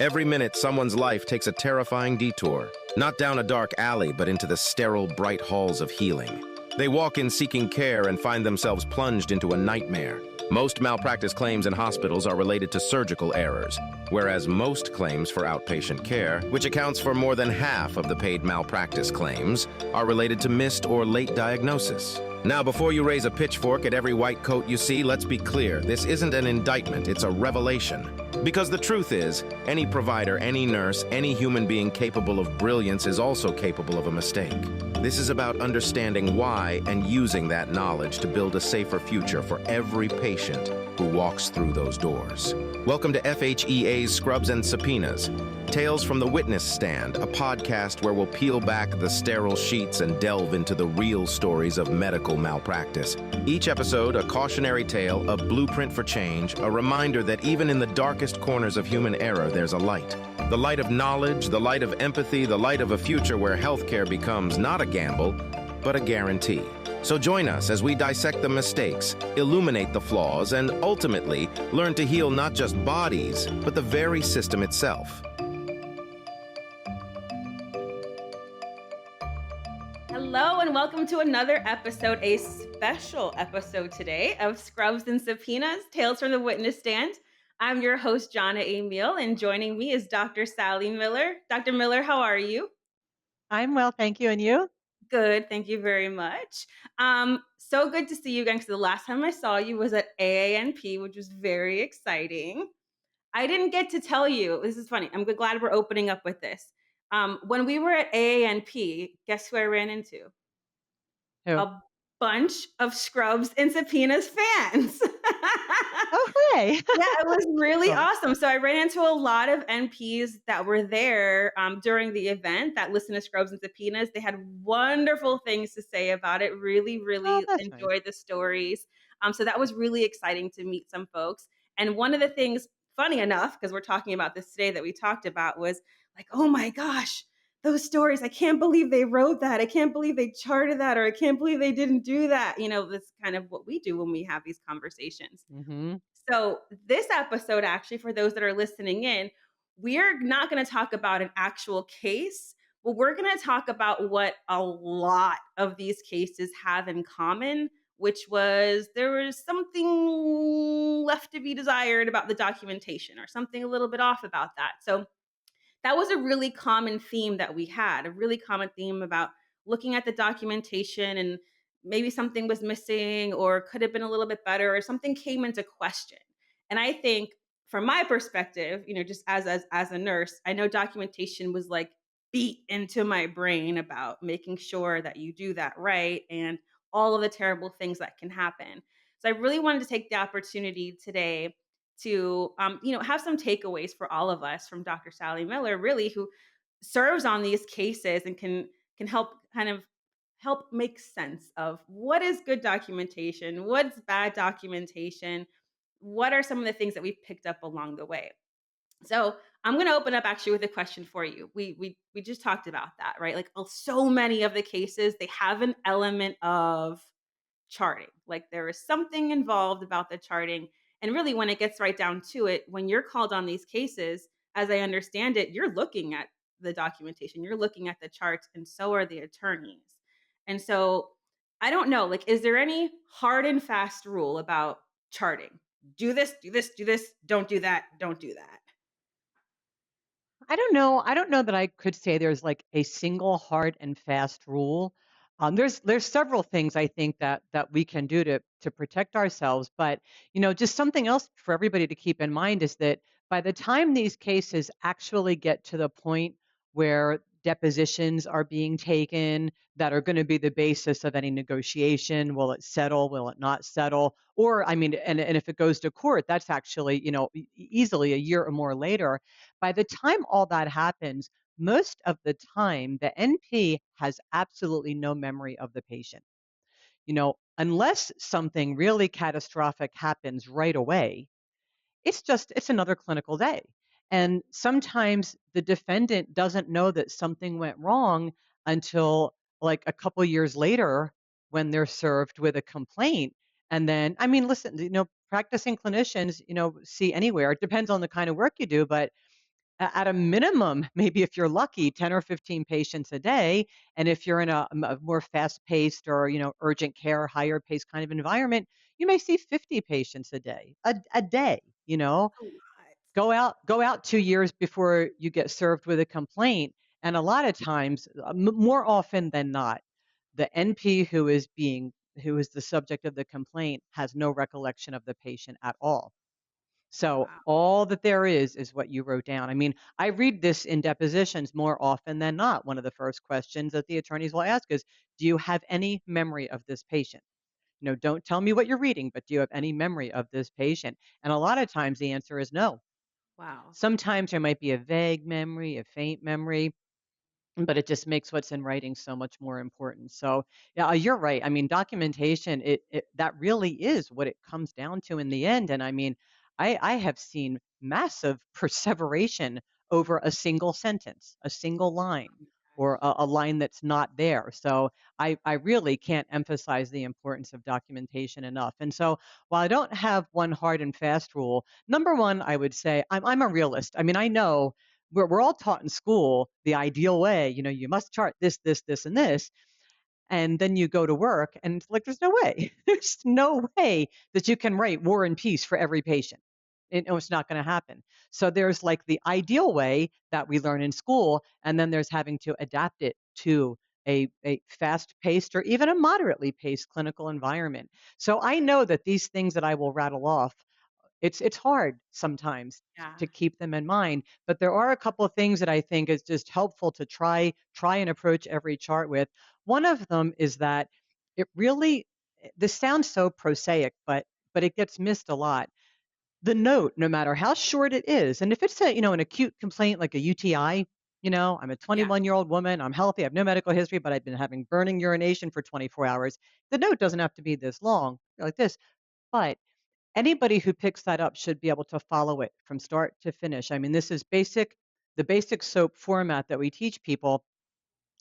Every minute, someone's life takes a terrifying detour, not down a dark alley, but into the sterile, bright halls of healing. They walk in seeking care and find themselves plunged into a nightmare. Most malpractice claims in hospitals are related to surgical errors, whereas most claims for outpatient care, which accounts for more than half of the paid malpractice claims, are related to missed or late diagnosis. Now, before you raise a pitchfork at every white coat you see, let's be clear. This isn't an indictment, it's a revelation. Because the truth is, any provider, any nurse, any human being capable of brilliance is also capable of a mistake. This is about understanding why and using that knowledge to build a safer future for every patient who walks through those doors. Welcome to FHEA's Scrubs and Subpoenas, Tales from the Witness Stand, a podcast where we'll peel back the sterile sheets and delve into the real stories of medical malpractice. Each episode, a cautionary tale, a blueprint for change, a reminder that even in the darkest corners of human error, there's a light. The light of knowledge, the light of empathy, the light of a future where healthcare becomes not a gamble, but a guarantee. So join us as we dissect the mistakes, illuminate the flaws, and ultimately learn to heal not just bodies, but the very system itself. Hello and welcome to another episode, a special episode today of Scrubs and Subpoenas, Tales from the Witness Stand. I'm your host, Jannah Emil, and joining me is Dr. Sally Miller. Dr. Miller, how are you? I'm well, thank you. And you? Good, thank you very much. So good to see you again, because the last time I saw you was at AANP, which was very exciting. I didn't get to tell you, this is funny, I'm glad we're opening up with this. When we were at AANP, guess who I ran into? Who? A bunch of Scrubs and Subpoenas fans. Oh, hey. Yeah, it was really Cool. awesome. So I ran into a lot of NPs that were there during the event that listened to Scrubs and Subpoenas. They had wonderful things to say about it. Really, Oh, really that's nice. enjoyed the stories. So that was really exciting to meet some folks. And one of the things, funny enough, because we're talking about this today, that we talked about was like, oh my gosh, those stories. I can't believe they wrote that. I can't believe they charted that, or I can't believe they didn't do that. You know, that's kind of what we do when we have these conversations. Mm-hmm. So, this episode, actually, for those that are listening in, we're not going to talk about an actual case, but we're going to talk about what a lot of these cases have in common, which was there was something left to be desired about the documentation or something a little bit off about that. So, that was a really common theme that we had, a really common theme about looking at the documentation and maybe something was missing or could have been a little bit better or something came into question. And I think from my perspective, you know, just as a nurse, I know documentation was like beat into my brain about making sure that you do that right and all of the terrible things that can happen. So I really wanted to take the opportunity today to have some takeaways for all of us from Dr. Sally Miller, really, who serves on these cases and can help kind of help make sense of what is good documentation, what's bad documentation, what are some of the things that we've picked up along the way. So I'm going to open up actually with a question for you. We just talked about that, right? Like so many of the cases, they have an element of charting. Like there is something involved about the charting. And really, when it gets right down to it, when you're called on these cases, as I understand it, you're looking at the documentation, you're looking at the charts, and so are the attorneys. And so I don't know, like, is there any hard and fast rule about charting? Do this, do this, do this, don't do that, don't do that. I don't know. I don't know that I could say there's like a single hard and fast rule. There's several things I think that we can do to protect ourselves, but just something else for everybody to keep in mind is that by the time these cases actually get to the point where depositions are being taken that are going to be the basis of any negotiation, will it settle, will it not settle? Or I mean, and if it goes to court, that's actually, easily a year or more later. By the time all that happens, most of the time, the NP has absolutely no memory of the patient. Unless something really catastrophic happens right away, it's another clinical day. And sometimes the defendant doesn't know that something went wrong until like a couple years later when they're served with a complaint. And then, I mean, listen, practicing clinicians, see anywhere. It depends on the kind of work you do, but At a minimum, maybe if you're lucky, 10 or 15 patients a day. And if you're in a more fast-paced or, urgent care, higher paced kind of environment, you may see 50 patients a day, A lot. Go out 2 years before you get served with a complaint, and a lot of times, more often than not, the NP who is the subject of the complaint has no recollection of the patient at all. So Wow. all that there is what you wrote down. I mean, I read this in depositions more often than not. One of the first questions that the attorneys will ask is, "Do you have any memory of this patient?" Don't tell me what you're reading, but do you have any memory of this patient? And a lot of times the answer is no. Wow. Sometimes there might be a vague memory, a faint memory, but it just makes what's in writing so much more important. So, yeah, you're right. I mean, documentation, it that really is what it comes down to in the end. And I mean, I have seen massive perseveration over a single sentence, a single line, or Gosh. a line that's not there. So I really can't emphasize the importance of documentation enough. And so while I don't have one hard and fast rule, number one, I would say I'm a realist. I mean, I know we're all taught in school the ideal way. You must chart this, this, this, and this. And then you go to work and it's like, there's no way. There's no way that you can write War and Peace for every patient. It's not going to happen. So there's like the ideal way that we learn in school, and then there's having to adapt it to a fast paced or even a moderately paced clinical environment. So I know that these things that I will rattle off, it's hard sometimes Yeah. to keep them in mind, but there are a couple of things that I think is just helpful to try and approach every chart with. One of them is that it really this sounds so prosaic, but it gets missed a lot. The note, no matter how short it is, and if it's an acute complaint like a UTI, I'm a Yeah. 21-year-old woman, I'm healthy, I have no medical history, but I've been having burning urination for 24 hours. The note doesn't have to be this long, like this, but anybody who picks that up should be able to follow it from start to finish. I mean, this is the basic SOAP format that we teach people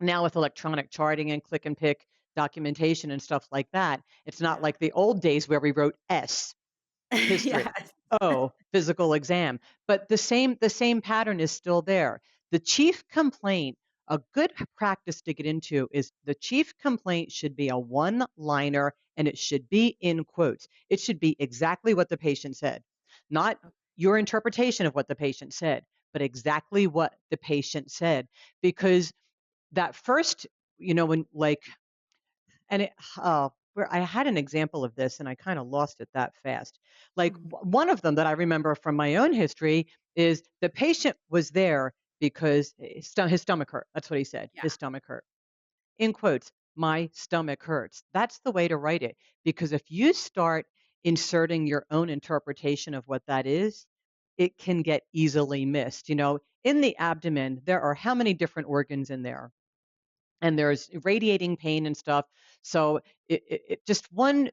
now with electronic charting and click and pick documentation and stuff like that. It's not Yeah. like the old days where we wrote S history. Yes. Oh, physical exam. But the same pattern is still there. The chief complaint, a good practice to get into is the chief complaint should be a one-liner and it should be in quotes. It should be exactly what the patient said, not your interpretation of what the patient said, but exactly what the patient said. Because that first, when like and it where I had an example of this and I kinda lost it that fast. Like, Mhm. one of them that I remember from my own history is the patient was there because his stomach hurt. That's what he said, Yeah. his stomach hurt. In quotes, "My stomach hurts." That's the way to write it, because if you start inserting your own interpretation of what that is, it can get easily missed. In the abdomen, there are how many different organs in there? And there's radiating pain and stuff. So it just one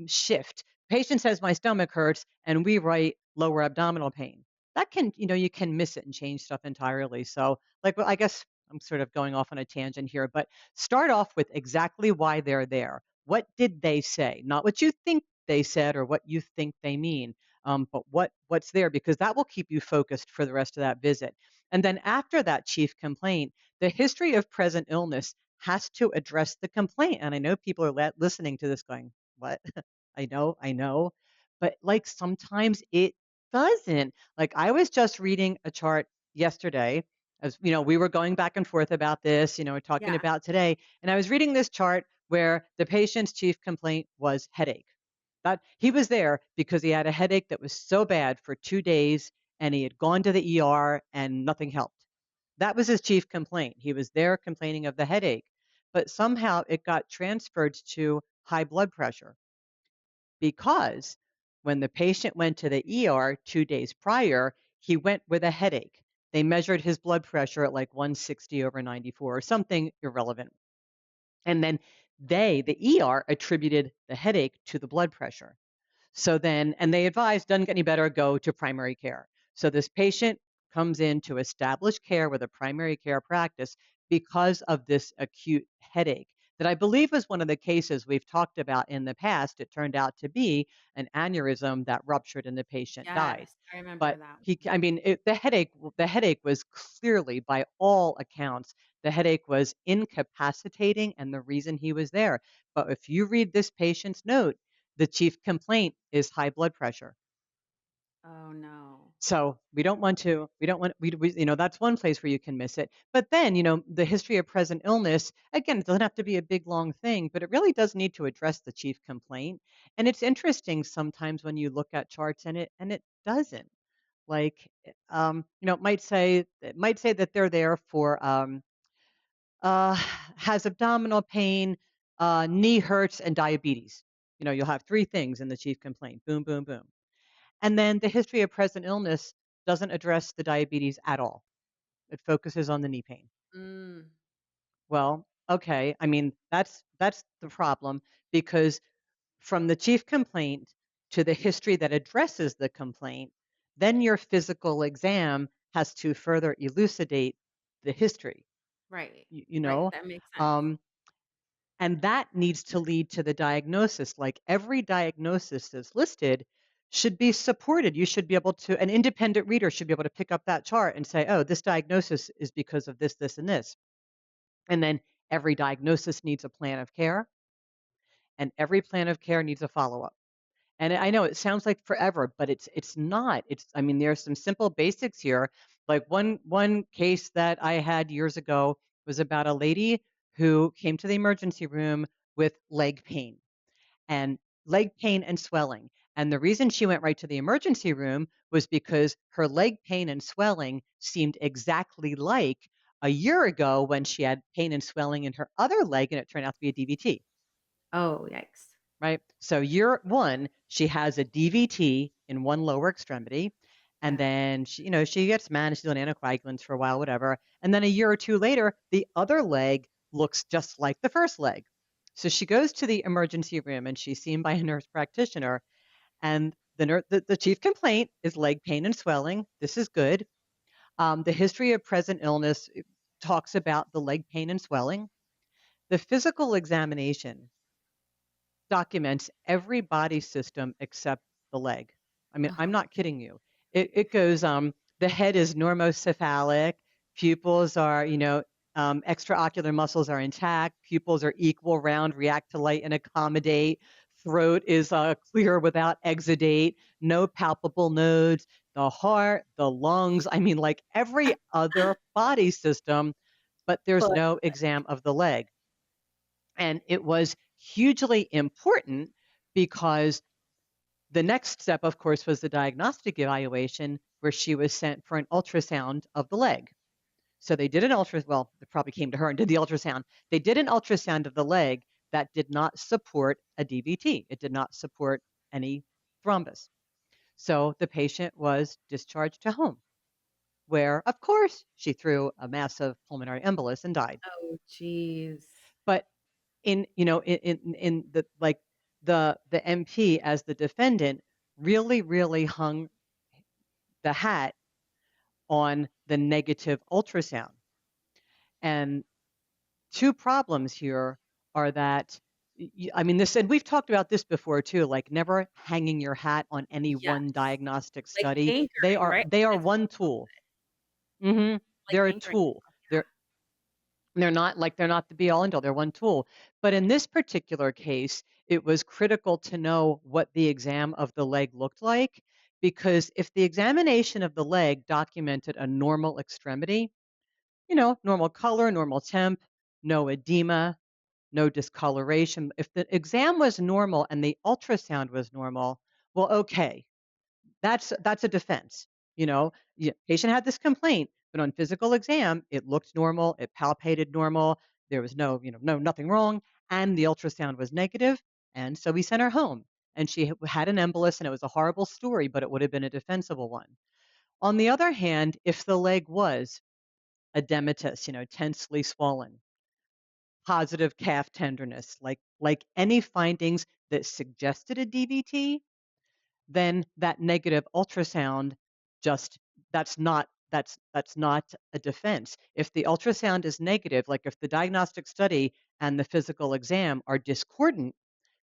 shift. Patient says my stomach hurts, and we write lower abdominal pain. That can you can miss it and change stuff entirely. So like well, I guess I'm sort of going off on a tangent here, but start off with exactly why they're there. What did they say? Not what you think they said or what you think they mean, but what's there because that will keep you focused for the rest of that visit. And then after that chief complaint, the history of present illness has to address the complaint. And I know people are listening to this going, what? I know. But like sometimes it doesn't. Like I was just reading a chart yesterday as we were going back and forth about this, we're talking Yeah. about today. And I was reading this chart where the patient's chief complaint was headache. That he was there because he had a headache that was so bad for 2 days and he had gone to the ER and nothing helped. That was his chief complaint. He was there complaining of the headache, but somehow it got transferred to high blood pressure because when the patient went to the ER 2 days prior, he went with a headache. They measured his blood pressure at like 160 over 94 or something irrelevant. And then the ER, attributed the headache to the blood pressure. So then, and they advised, doesn't get any better, go to primary care. So this patient comes in to establish care with a primary care practice because of this acute headache. that I believe was one of the cases we've talked about in the past. It turned out to be an aneurysm that ruptured and the patient died. Yes, I remember But that he, one. I mean, the headache was clearly, by all accounts, the headache was incapacitating, and the reason he was there. But if you read this patient's note, the chief complaint is high blood pressure. Oh, no. So we don't want, that's one place where you can miss it. But then, the history of present illness, again, it doesn't have to be a big, long thing, but it really does need to address the chief complaint. And it's interesting sometimes when you look at charts and it doesn't. Like, it might say that they're there for, has abdominal pain, knee hurts, and diabetes. You'll have three things in the chief complaint. Boom, boom, boom. And then the history of present illness doesn't address the diabetes at all. It focuses on the knee pain. Mm, Well, okay. I mean, that's the problem because from the chief complaint to the history that addresses the complaint, then your physical exam has to further elucidate the history. right. You, you Right, know, that makes sense. um, and that needs to lead to the diagnosis. Like every diagnosis that's listed should be supported. You should be able to, an independent reader should be able to pick up that chart and say, oh, this diagnosis is because of this, this, and this. And then every diagnosis needs a plan of care, and every plan of care needs a follow up. And I know it sounds like forever, but it's not. I mean, there's some simple basics here. Like one case that I had years ago was about a lady who came to the emergency room with leg pain and swelling. And the reason she went right to the emergency room was because her leg pain and swelling seemed exactly like a year ago when she had pain and swelling in her other leg and it turned out to be a DVT. Oh, yikes. Right? So year 1, she has a DVT in one lower extremity, and Yeah. then she gets managed, she's on anticoagulants for a while, whatever. And then a year or two later, the other leg looks just like the first leg. So she goes to the emergency room and she's seen by a nurse practitioner, and the chief complaint is leg pain and swelling. This is good. The history of present illness talks about the leg pain and swelling. The physical examination documents every body system except the leg. I mean, I'm Oh, not kidding you. It goes, the head is normocephalic, pupils are, extraocular muscles are intact, pupils are equal, round, react to light and accommodate, throat is clear without exudate, no palpable nodes, the heart, the lungs, I mean, like every other body system, but there's but no exam of the leg. And it was hugely important because the next step, of course, was the diagnostic evaluation where she was sent for an ultrasound of the leg. So they did an well, they probably came to her and did the ultrasound. They did an ultrasound of the leg that did not support a DVT. It did not support any thrombus. So the patient was discharged to home, where, of course, she threw a massive pulmonary embolus and died. oh, geez. But in the like the MP as the defendant really hung the hat on the negative ultrasound. And two problems here are that I mean this, and we've talked about this before too, like never hanging your hat on any Yes. one diagnostic Like study. They anchoring, are right? they are It's one tool. hmm like They're a anchoring tool. yourself. They're not the be all end all. They're one tool. But in this particular case, it was critical to know what the exam of the leg looked like because if the examination of the leg documented a normal extremity, normal color, normal temp, no edema, no discoloration. If the exam was normal and the ultrasound was normal, well, okay, that's a defense. Patient had this complaint, but on physical exam, it looked normal, it palpated normal, there was nothing wrong, and the ultrasound was negative, and so we sent her home. And she had an embolus, and it was a horrible story, but it would have been a defensible one. On the other hand, if the leg was edematous, tensely swollen, positive calf tenderness, like any findings that suggested a DVT, then that negative ultrasound just that's not that's not a defense. If the ultrasound is negative, like if the diagnostic study and the physical exam are discordant,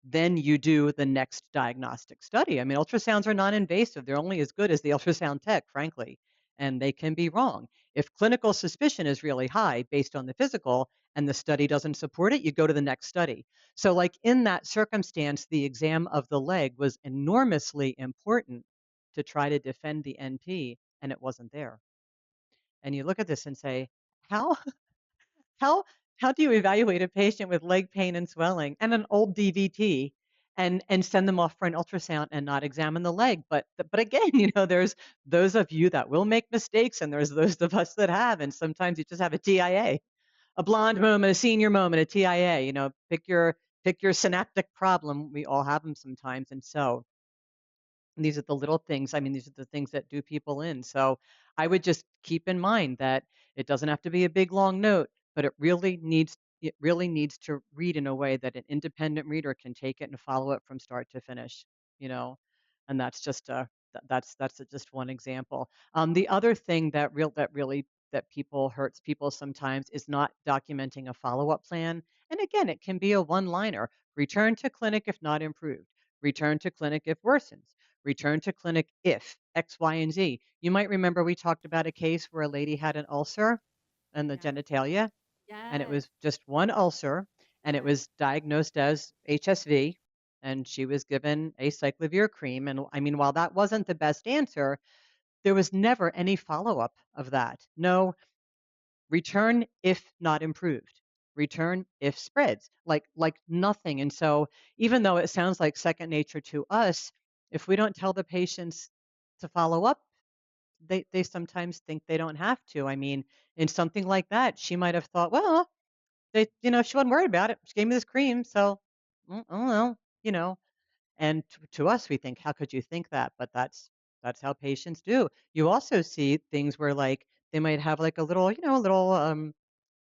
then you do the next diagnostic study. I mean, ultrasounds are non-invasive. They're only as good as the ultrasound tech, frankly, and they can be wrong. If clinical suspicion is really high based on the physical and the study doesn't support it, you go to the next study. So, like in that circumstance, the exam of the leg was enormously important to try to defend the NP, and it wasn't there. And you look at this and say, how how how do you evaluate a patient with leg pain and swelling and an old DVT and send them off for an ultrasound and not examine the leg? But again, there's those of you that will make mistakes and there's those of us that have, and sometimes you just have a TIA, a blonde moment, a senior moment, a TIA. Pick your synaptic problem. We all have them sometimes, and so these are the little things. I mean, these are the things that do people in. So I would just keep in mind that it doesn't have to be a big long note, but it really needs to read in a way that an independent reader can take it and follow it from start to finish, you know. And that's just just one example. The other thing that people hurts people sometimes is not documenting a follow-up plan. And again, it can be a one-liner. Return to clinic if not improved. Return to clinic if worsens. Return to clinic if X, Y, and Z. You might remember we talked about a case where a lady had an ulcer in the Yeah. genitalia, and it Yes. was just one ulcer, and it Yes. was diagnosed as HSV, and she was given acyclovir cream. And I mean, while that wasn't the best answer, there was never any follow up of that. No, return if not improved. Return if spreads. Like nothing. And so even though it sounds like second nature to us, if we don't tell the patients to follow up, they sometimes think they don't have to. I mean, in something like that, she might have thought, well, she wasn't worried about it. She gave me this cream, so oh well, you know. And to us, we think, how could you think that? But that's how patients do. You also see things where like they might have like a little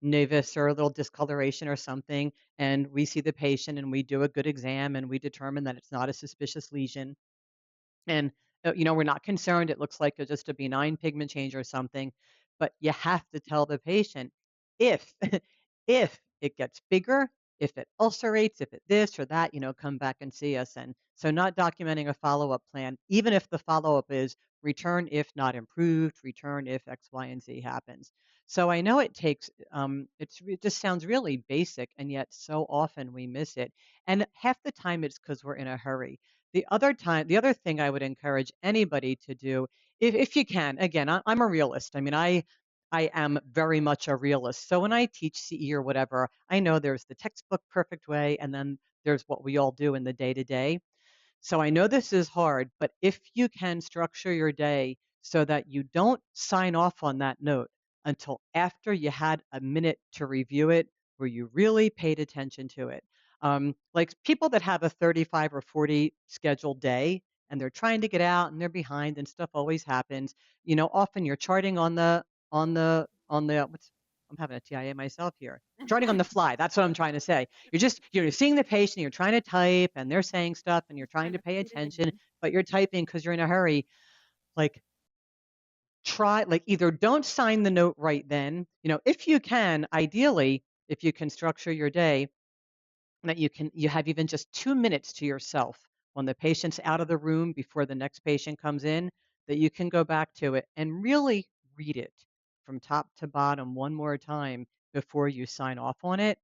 nevus or a little discoloration or something, and we see the patient and we do a good exam and we determine that it's not a suspicious lesion and, we're not concerned. It looks like just a benign pigment change or something, but you have to tell the patient if if it gets bigger, if it ulcerates, if it this or that, come back and see us. And so not documenting a follow-up plan, even if the follow-up is return if not improved, return if X, Y, and Z happens. So I know it takes it just sounds really basic and yet so often we miss it. And half the time it's because we're in a hurry. The other thing I would encourage anybody to do, if you can, again, I'm a realist. I mean, I am very much a realist. So when I teach CE or whatever, I know there's the textbook perfect way, and then there's what we all do in the day to day. So I know this is hard, but if you can structure your day so that you don't sign off on that note until after you had a minute to review it, where you really paid attention to it. Like people that have a 35 or 40 scheduled day and they're trying to get out and they're behind and stuff always happens. Often you're charting on the I'm having a TIA myself here. Charting on the fly. That's what I'm trying to say. You're seeing the patient, you're trying to type, and they're saying stuff, and you're trying Trying to to pay fit it attention, in. but you're typing because you're in a hurry. Like either don't sign the note right then. If you can, ideally, if you can structure your day that you have even just 2 minutes to yourself when the patient's out of the room before the next patient comes in, that you can go back to it and really read it from top to bottom one more time before you sign off on it.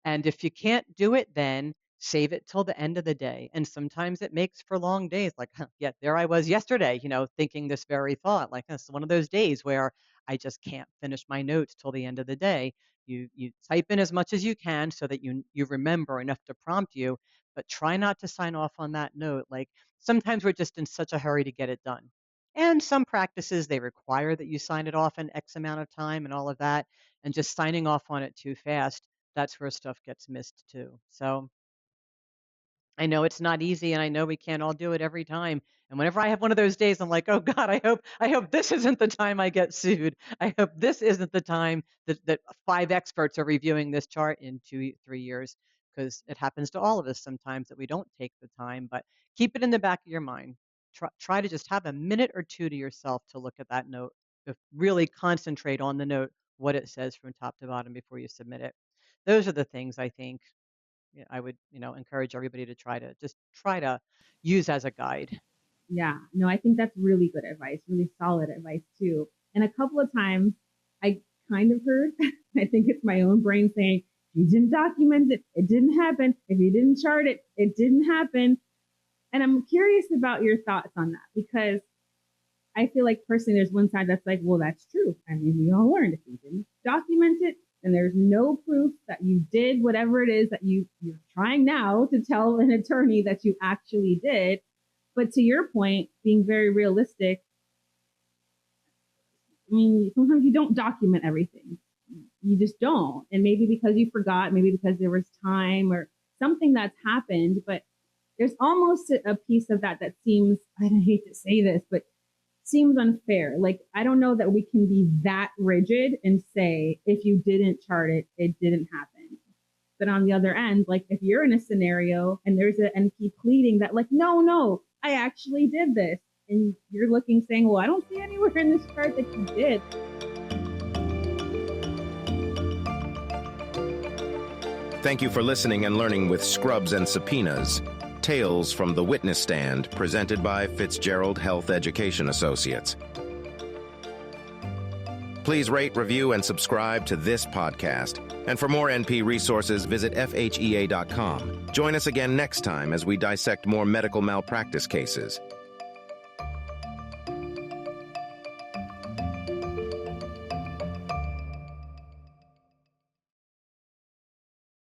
And if you can't do it then, save it till the end of the day. And sometimes it makes for long days. Like, huh, yeah, there I was yesterday, thinking this very thought. Like, it's one of those days where I just can't finish my notes till the end of the day. You type in as much as you can so that you remember enough to prompt you, but try not to sign off on that note. Like sometimes we're just in such a hurry to get it done. And some practices they require that you sign it off in X amount of time and all of that. And just signing off on it too fast, that's where stuff gets missed too. So I know it's not easy and I know we can't all do it every time. And whenever I have one of those days, I'm like, oh God, I hope this isn't the time I get sued. I hope this isn't the time that five experts are reviewing this chart in 2, 3 years. Because it happens to all of us sometimes that we don't take the time, but keep it in the back of your mind. Try to just have a minute or two to yourself to look at that note. really concentrate on the note, what it says from top to bottom before you submit it. Those are the things I think I would, encourage everybody to try to use as a guide. Yeah, no, I think that's really good advice, really solid advice too. And a couple of times I kind of heard, I think it's my own brain saying, you didn't document it, it didn't happen. If you didn't chart it, it didn't happen. And I'm curious about your thoughts on that because I feel like personally there's one side that's like, well, that's true. I mean, we all learned if you didn't document it, and there's no proof that you did whatever it is that you're trying now to tell an attorney that you actually did. But to your point, being very realistic, I mean, sometimes you don't document everything. You just don't. And maybe because you forgot, maybe because there was time or something that's happened, but there's almost a piece of that seems, I hate to say this, but seems unfair. Like, I don't know that we can be that rigid and say, if you didn't chart it, it didn't happen. But on the other end, like if you're in a scenario and there's an NP pleading that like, no, I actually did this. And you're looking saying, well, I don't see anywhere in this chart that you did. Thank you for listening and learning with Scrubs and Subpoenas. Tales from the Witness Stand, presented by Fitzgerald Health Education Associates. Please rate, review, and subscribe to this podcast. And for more NP resources, visit FHEA.com. Join us again next time as we dissect more medical malpractice cases.